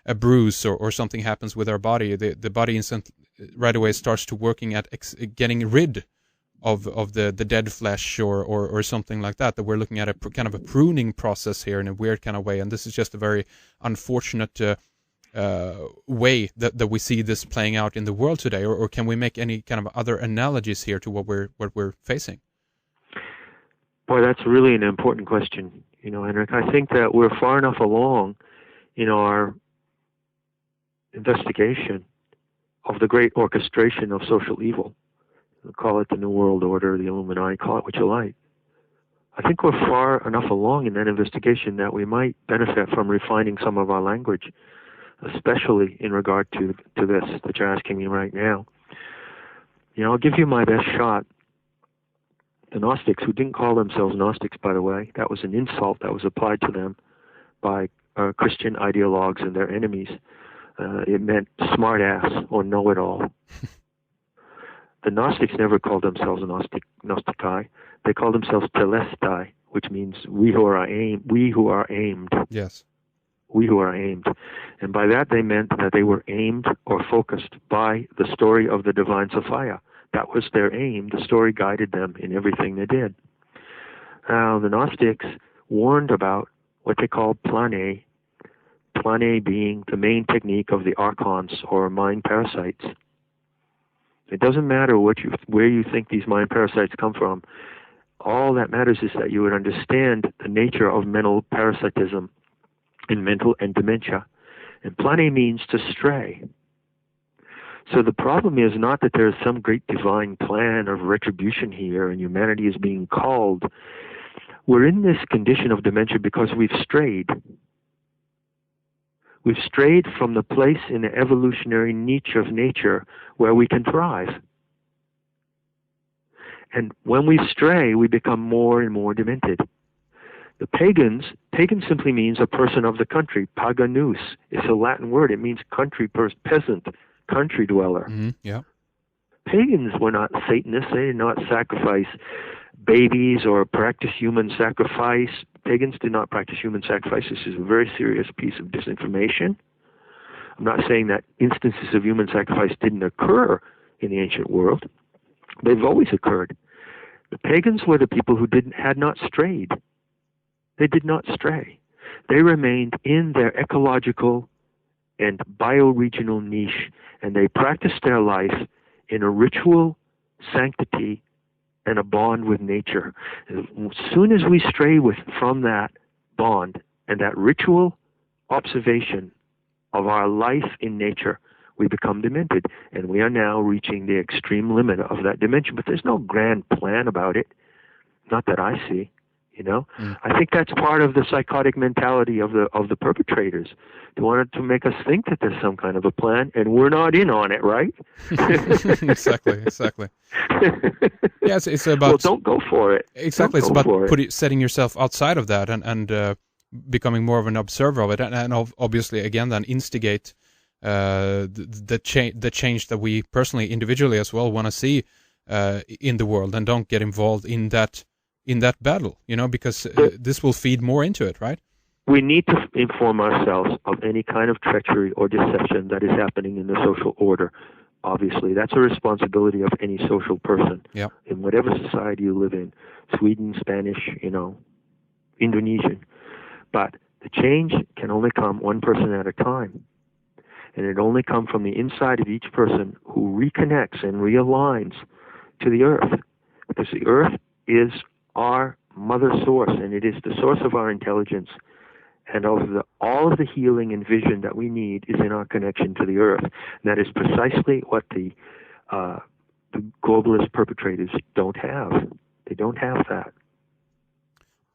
a bruise or something happens with our body, the body right away starts to working at getting rid of the dead flesh or something like that. That we're looking at a kind of a pruning process here in a weird kind of way, and this is just a very unfortunate way that we see this playing out in the world today. Or can we make any kind of other analogies here to what we're facing? Boy, that's really an important question, Henrik. I think that we're far enough along in our investigation of the great orchestration of social evil. Call it the New World Order, the Illuminati, call it what you like. I think we're far enough along in that investigation that we might benefit from refining some of our language, especially in regard to this that you're asking me right now. I'll give you my best shot. The Gnostics, who didn't call themselves Gnostics, by the way, that was an insult that was applied to them by Christian ideologues and their enemies. It meant smartass or know-it-all. The Gnostics never called themselves Gnostici. They called themselves telestai, which means we who are aimed. Yes. We who are aimed. And by that they meant that they were aimed or focused by the story of the Devine Sophia. That was their aim. The story guided them in everything they did. Now, the Gnostics warned about what they called plane being the main technique of the archons, or mind parasites. It doesn't matter where you think these mind parasites come from. All that matters is that you would understand the nature of mental parasitism and mental and dementia. And plane means to stray. So the problem is not that there is some great divine plan of retribution here and humanity is being called. We're in this condition of dementia because we've strayed. We've strayed from the place in the evolutionary niche of nature where we can thrive. And when we stray, we become more and more demented. The pagan simply means a person of the country. Paganus is a Latin word. It means country peasant, country dweller. Mm-hmm. Yeah. Pagans were not Satanists. They did not sacrifice babies or practice human sacrifice. Pagans did not practice human sacrifice. This is a very serious piece of disinformation. I'm not saying that instances of human sacrifice didn't occur in the ancient world. They've always occurred. The pagans were the people who had not strayed. They did not stray. They remained in their ecological and bioregional niche, and they practiced their life in a ritual sanctity and a bond with nature. As soon as we stray from that bond and that ritual observation of our life in nature, we become demented. And we are now reaching the extreme limit of that dimension. But there's no grand plan about it. Not that I see. I think that's part of the psychotic mentality of the perpetrators. They wanted to make us think that there's some kind of a plan, and we're not in on it, right? Exactly. Yeah, it's about. Well, don't go for it. Exactly, it's about setting yourself outside of that and becoming more of an observer of it, and obviously again then instigate the change that we personally, individually as well, want to see in the world, and don't get involved in that battle, because this will feed more into it, right? We need to inform ourselves of any kind of treachery or deception that is happening in the social order. Obviously, that's a responsibility of any social person in whatever society you live in, Sweden, Spanish, Indonesian. But the change can only come one person at a time. And it only comes from the inside of each person who reconnects and realigns to the earth. Because the earth is our mother source, and it is the source of our intelligence, and all of the healing and vision that we need is in our connection to the earth. And that is precisely what the globalist perpetrators don't have. They don't have that.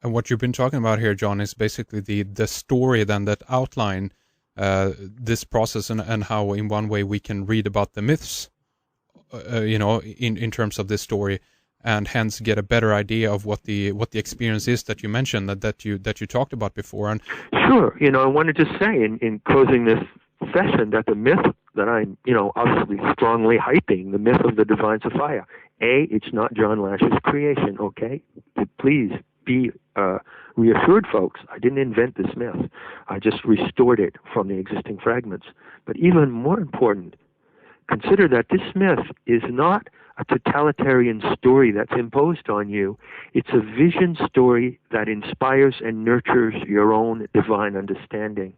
And what you've been talking about here, John, is basically the story then that outline this process and how in one way we can read about the myths, in terms of this story, and hence get a better idea of what the experience is that you mentioned, that you talked about before. And sure, I wanted to say in closing this session that the myth that I'm, obviously strongly hyping, the myth of the Devine Sophia. It's not John Lash's creation, okay? Please be reassured folks I didn't invent this myth. I just restored it from the existing fragments. But even more important, consider that this myth is not a totalitarian story that's imposed on you. It's a vision story that inspires and nurtures your own divine understanding,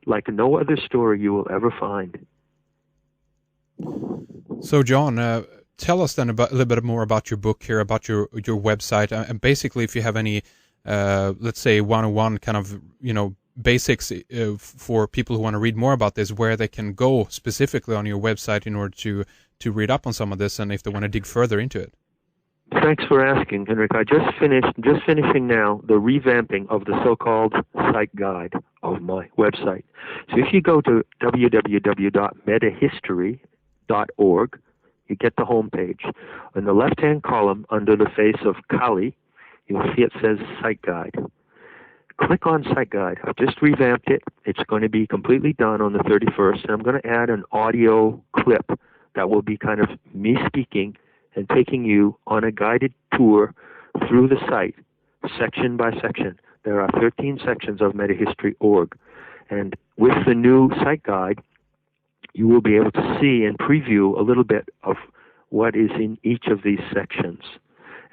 like no other story you will ever find. So, John, tell us then a little bit more about your book here, about your website, and basically if you have any, let's say, one-on-one kind of, basics for people who want to read more about this, where they can go specifically on your website in order to read up on some of this, and if they want to dig further into it. Thanks for asking, Henrik. I just finishing now the revamping of the so-called site guide of my website. So if you go to www.metahistory.org, you get the home page. In the left-hand column, under the face of Kali, you'll see it says Site Guide. Click on Site Guide. I've just revamped it. It's going to be completely done on the 31st, and I'm going to add an audio clip that will be kind of me speaking and taking you on a guided tour through the site, section by section. There are 13 sections of metahistory.org, and with the new site guide, you will be able to see and preview a little bit of what is in each of these sections.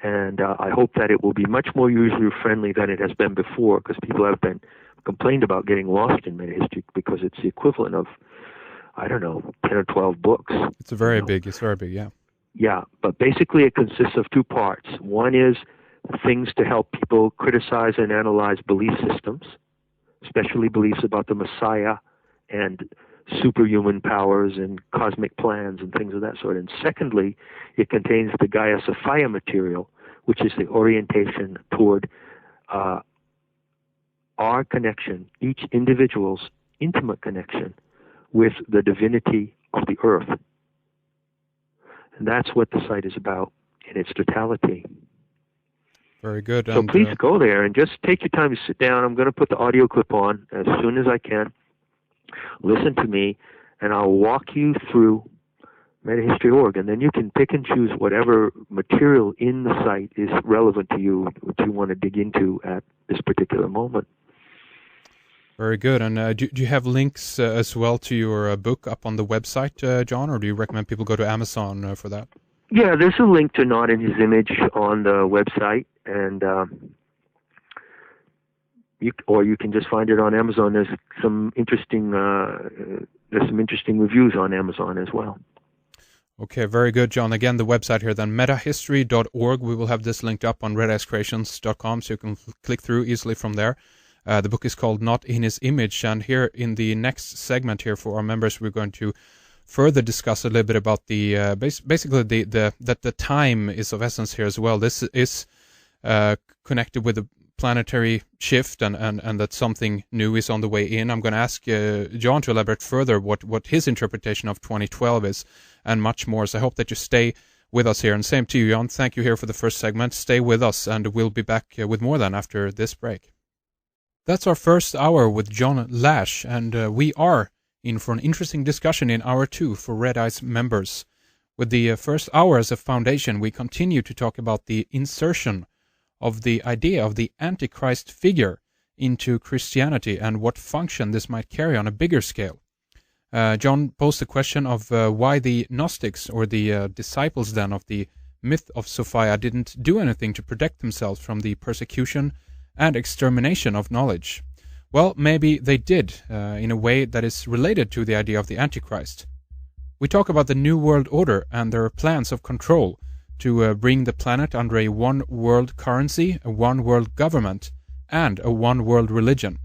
And I hope that it will be much more user-friendly than it has been before, because people have been complained about getting lost in metahistory because it's the equivalent of, 10 or 12 books. It's very big, yeah. Yeah, but basically it consists of two parts. One is things to help people criticize and analyze belief systems, especially beliefs about the Messiah and superhuman powers and cosmic plans and things of that sort. And secondly, it contains the Gaia Sophia material, which is the orientation toward our connection, each individual's intimate connection with the divinity of the earth. And that's what the site is about in its totality. Very good. So please go there and just take your time to sit down. I'm going to put the audio clip on as soon as I can. Listen to me, and I'll walk you through metahistory.org, and then you can pick and choose whatever material in the site is relevant to you, which you want to dig into at this particular moment. Very good. And do you have links as well to your book up on the website, John, or do you recommend people go to Amazon for that? Yeah, there's a link to Not in His Image on the website, and you can just find it on Amazon. There's some interesting reviews on Amazon as well. Okay, very good, John. Again, the website here then, metahistory.org. We will have this linked up on redicecreations.com, so you can click through easily from there. The book is called Not in His Image, and here in the next segment here for our members, we're going to further discuss a little bit about the basically that the time is of essence here as well. This is connected with the planetary shift and that something new is on the way in. I'm going to ask John to elaborate further what his interpretation of 2012 is and much more. So I hope that you stay with us here. And same to you, John. Thank you here for the first segment. Stay with us, and we'll be back with more then after this break. That's our first hour with John Lash, and we are in for an interesting discussion in hour 2 for Red Eyes members. With the first hour as a foundation, we continue to talk about the insertion of the idea of the Antichrist figure into Christianity and what function this might carry on a bigger scale. John posed the question of why the Gnostics, or the disciples then of the Myth of Sophia, didn't do anything to protect themselves from the persecution and extermination of knowledge. Well, maybe they did, in a way that is related to the idea of the Antichrist. We talk about the New World Order and their plans of control to bring the planet under a one-world currency, a one-world government, and a one-world religion.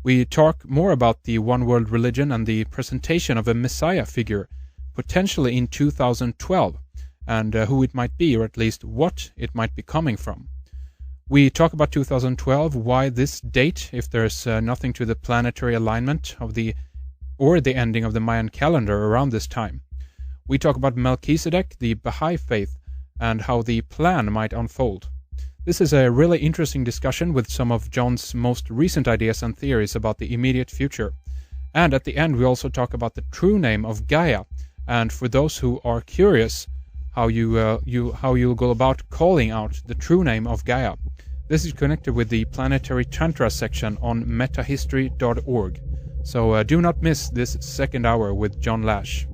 We talk more about the one-world religion and the presentation of a Messiah figure, potentially in 2012, and who it might be, or at least what it might be coming from. We talk about 2012, why this date, if there's nothing to the planetary alignment of the ending of the Mayan calendar around this time. We talk about Melchizedek, the Bahai Faith, and how the plan might unfold. This is a really interesting discussion with some of John's most recent ideas and theories about the immediate future. And at the end, we also talk about the true name of Gaia, and for those who are curious, how you'll go about calling out the true name of Gaia. This is connected with the Planetary Tantra section on metahistory.org. So do not miss this second hour with John Lash.